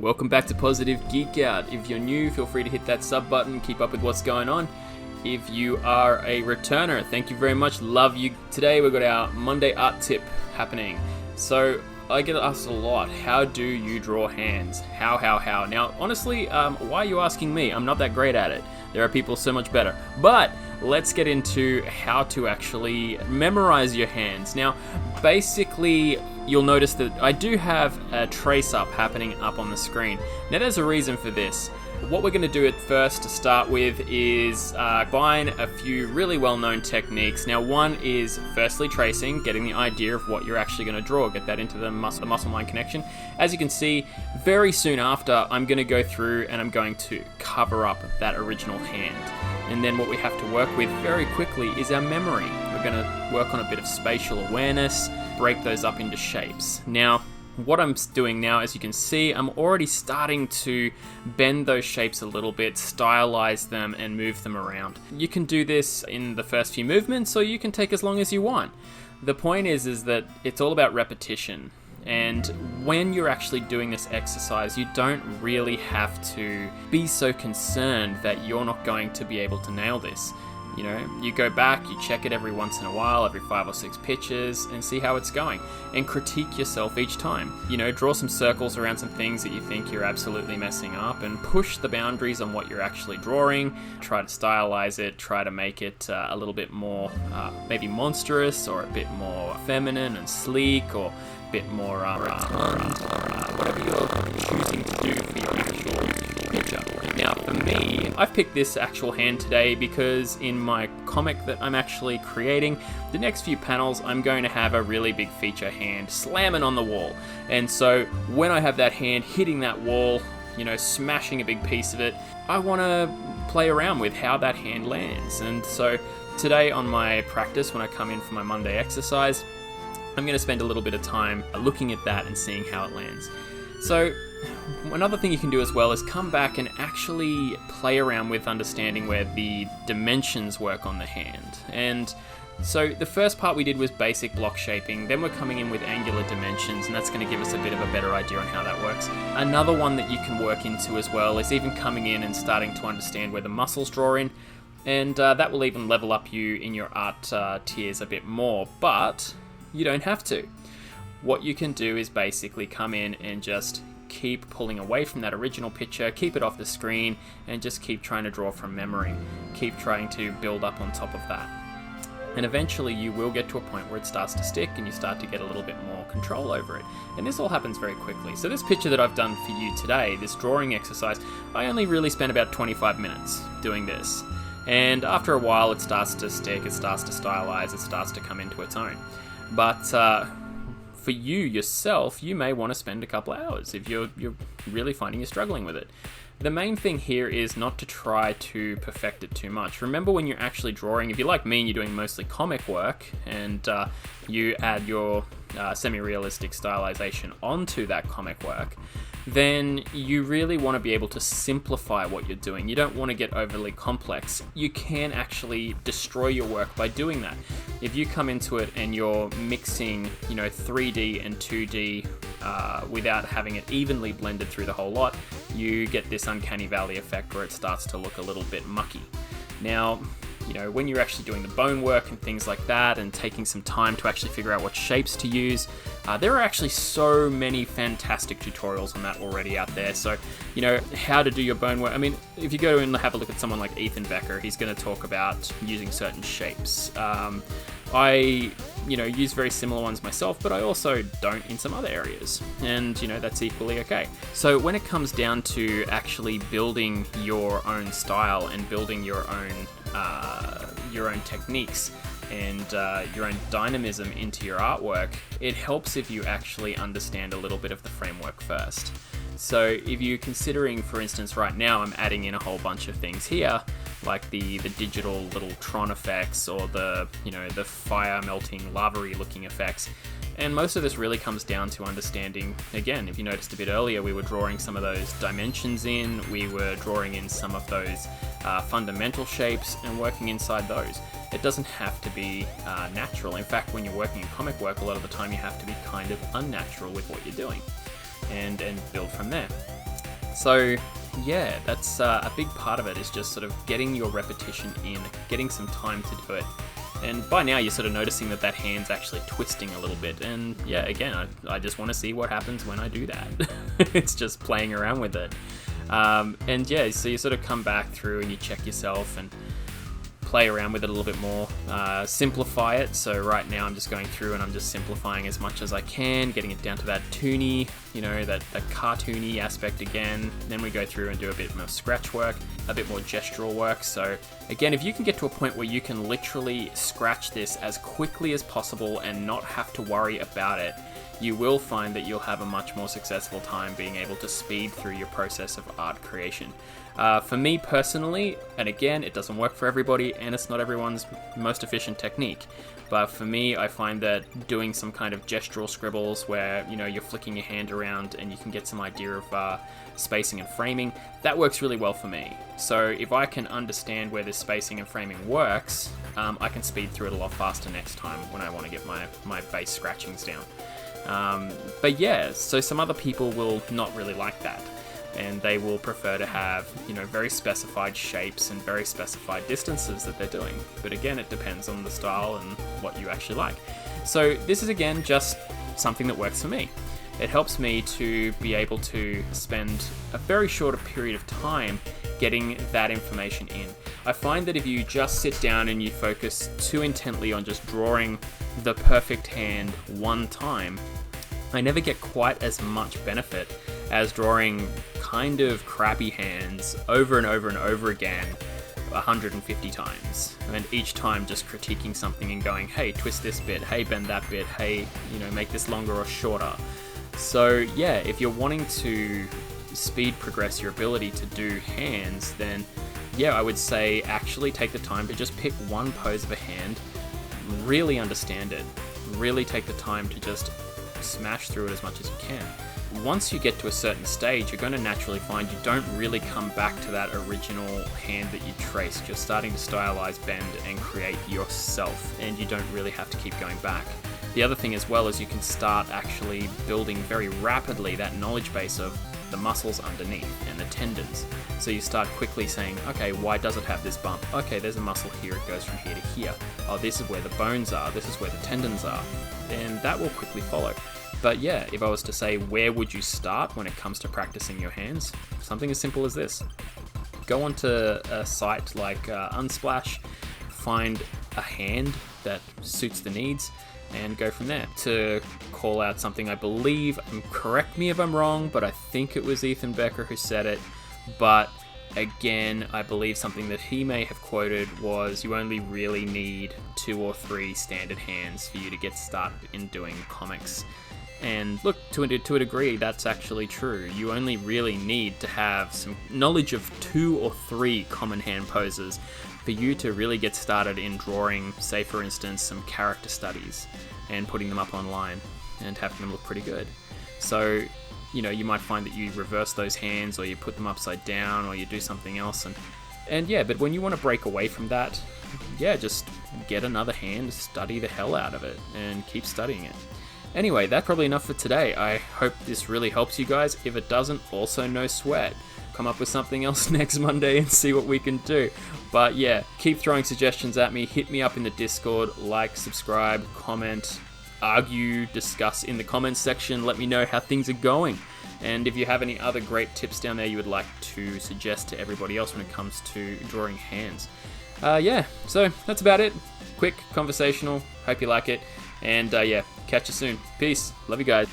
Welcome back to Positive Geek Out. If you're new, feel free to hit that sub button, keep up with what's going on. If you are a returner, thank you very much, love you. Today we've got our Monday art tip happening. So I get asked a lot, how do you draw hands? How? Now, honestly, why are you asking me? I'm not that great at it. There are people so much better. But let's get into how to actually memorize your hands. Now, basically, you'll notice that I do have a trace up happening up on the screen. Now, there's a reason for this. What we're going to do at first to start with is combine a few really well-known techniques. Now, one is firstly tracing, getting the idea of what you're actually going to draw, get that into the muscle-mind connection. As you can see, very soon after, I'm going to go through and I'm going to cover up that original hand. And then what we have to work with very quickly is our memory. We're going to work on a bit of spatial awareness, break those up into shapes. Now, what I'm doing now, as you can see, I'm already starting to bend those shapes a little bit, stylize them, and move them around. You can do this in the first few movements, or you can take as long as you want. The point is that it's all about repetition. And when you're actually doing this exercise, you don't really have to be so concerned that you're not going to be able to nail this. You know, you go back, you check it every once in a while, every 5 or 6 pitches, and see how it's going. And critique yourself each time. You know, draw some circles around some things that you think you're absolutely messing up, and push the boundaries on what you're actually drawing. Try to stylize it, try to make it a little bit more maybe monstrous, or a bit more feminine and sleek, or a bit more whatever you're choosing to do for your actual picture. Now, for me, I've picked this actual hand today because in my comic that I'm actually creating, the next few panels, I'm going to have a really big feature hand slamming on the wall. And so when I have that hand hitting that wall, you know, smashing a big piece of it, I want to play around with how that hand lands. And so today on my practice, when I come in for my Monday exercise, I'm going to spend a little bit of time looking at that and seeing how it lands. So another thing you can do as well is come back and actually play around with understanding where the dimensions work on the hand. And so the first part we did was basic block shaping, then we're coming in with angular dimensions, and that's going to give us a bit of a better idea on how that works. Another one that you can work into as well is even coming in and starting to understand where the muscles draw in, and that will even level up you in your art tiers a bit more, but you don't have to. What you can do is basically come in and just keep pulling away from that original picture, keep it off the screen, and just keep trying to draw from memory. Keep trying to build up on top of that. And eventually you will get to a point where it starts to stick and you start to get a little bit more control over it. And this all happens very quickly. So this picture that I've done for you today, this drawing exercise, I only really spent about 25 minutes doing this. And after a while it starts to stick, it starts to stylize, it starts to come into its own. But for you yourself, you may want to spend a couple of hours if you're really finding you're struggling with it. The main thing here is not to try to perfect it too much. Remember, when you're actually drawing, if you're like me and you're doing mostly comic work and you add your semi-realistic stylization onto that comic work, then you really want to be able to simplify what you're doing. You don't want to get overly complex. You can actually destroy your work by doing that. If you come into it and you're mixing, 3D and 2D without having it evenly blended through the whole lot, you get this uncanny valley effect where it starts to look a little bit mucky. Now, when you're actually doing the bone work and things like that and taking some time to actually figure out what shapes to use, there are actually so many fantastic tutorials on that already out there. So, how to do your bone work. I mean, if you go and have a look at someone like Ethan Becker, he's going to talk about using certain shapes. I use very similar ones myself, but I also don't in some other areas, and that's equally okay. So when it comes down to actually building your own style and building your own techniques and your own dynamism into your artwork, it helps if you actually understand a little bit of the framework first. So if you're considering, for instance, right now I'm adding in a whole bunch of things here, like the digital little Tron effects or the fire melting lava-y looking effects. And most of this really comes down to understanding, again, if you noticed a bit earlier, we were drawing some of those dimensions in, we were drawing in some of those fundamental shapes and working inside those. It doesn't have to be natural. In fact, when you're working in comic work, a lot of the time you have to be kind of unnatural with what you're doing and build from there. So yeah, that's a big part of it, is just sort of getting your repetition in, getting some time to do it. And by now you're sort of noticing that hand's actually twisting a little bit. And yeah, again, I just want to see what happens when I do that. It's just playing around with it. And yeah, so you sort of come back through and you check yourself and play around with it a little bit more, simplify it. So right now I'm just going through and I'm just simplifying as much as I can, getting it down to that toony, that cartoony aspect again. Then we go through and do a bit more scratch work, a bit more gestural work. So again, if you can get to a point where you can literally scratch this as quickly as possible and not have to worry about it, you will find that you'll have a much more successful time being able to speed through your process of art creation. For me personally, and again, it doesn't work for everybody, and it's not everyone's most efficient technique, but for me, I find that doing some kind of gestural scribbles where, you're flicking your hand around and you can get some idea of spacing and framing, that works really well for me. So if I can understand where this spacing and framing works, I can speed through it a lot faster next time when I want to get my base scratchings down. But yeah, so some other people will not really like that, and they will prefer to have, very specified shapes and very specified distances that they're doing. But again, it depends on the style and what you actually like. So this is, again, just something that works for me. It helps me to be able to spend a very short period of time getting that information in. I find that if you just sit down and you focus too intently on just drawing the perfect hand one time, I never get quite as much benefit as drawing kind of crappy hands over and over and over again 150 times, and each time just critiquing something and going, hey, twist this bit, hey, bend that bit, hey, make this longer or shorter. So yeah, if you're wanting to speed progress your ability to do hands, then yeah, I would say actually take the time to just pick one pose of a hand, really understand it, really take the time to just smash through it as much as you can. Once you get to a certain stage, you're going to naturally find you don't really come back to that original hand that you traced. You're starting to stylize, bend, and create yourself, and you don't really have to keep going back. The other thing as well is you can start actually building very rapidly that knowledge base of the muscles underneath and the tendons. So you start quickly saying, okay, why does it have this bump? Okay, there's a muscle here, it goes from here to here. Oh, this is where the bones are, this is where the tendons are. And that will quickly follow. But yeah, if I was to say, where would you start when it comes to practicing your hands? Something as simple as this. Go onto a site like Unsplash, find a hand that suits the needs, and go from there. To call out something, I believe, correct me if I'm wrong, but I think it was Ethan Becker who said it, but again, I believe something that he may have quoted was, you only really need 2 or 3 standard hands for you to get started in doing comics. And look, to a degree, that's actually true. You only really need to have some knowledge of 2 or 3 common hand poses for you to really get started in drawing, say for instance, some character studies and putting them up online and having them look pretty good. So, you might find that you reverse those hands, or you put them upside down, or you do something else. And yeah, but when you want to break away from that, yeah, just get another hand, study the hell out of it, and keep studying it. Anyway, that's probably enough for today. I hope this really helps you guys. If it doesn't, also no sweat. Come up with something else next Monday and see what we can do. But yeah, keep throwing suggestions at me. Hit me up in the Discord, like, subscribe, comment, argue, discuss in the comments section. Let me know how things are going. And if you have any other great tips down there you would like to suggest to everybody else when it comes to drawing hands. Yeah, so that's about it. Quick, conversational. Hope you like it. And yeah, catch you soon. Peace. Love you guys.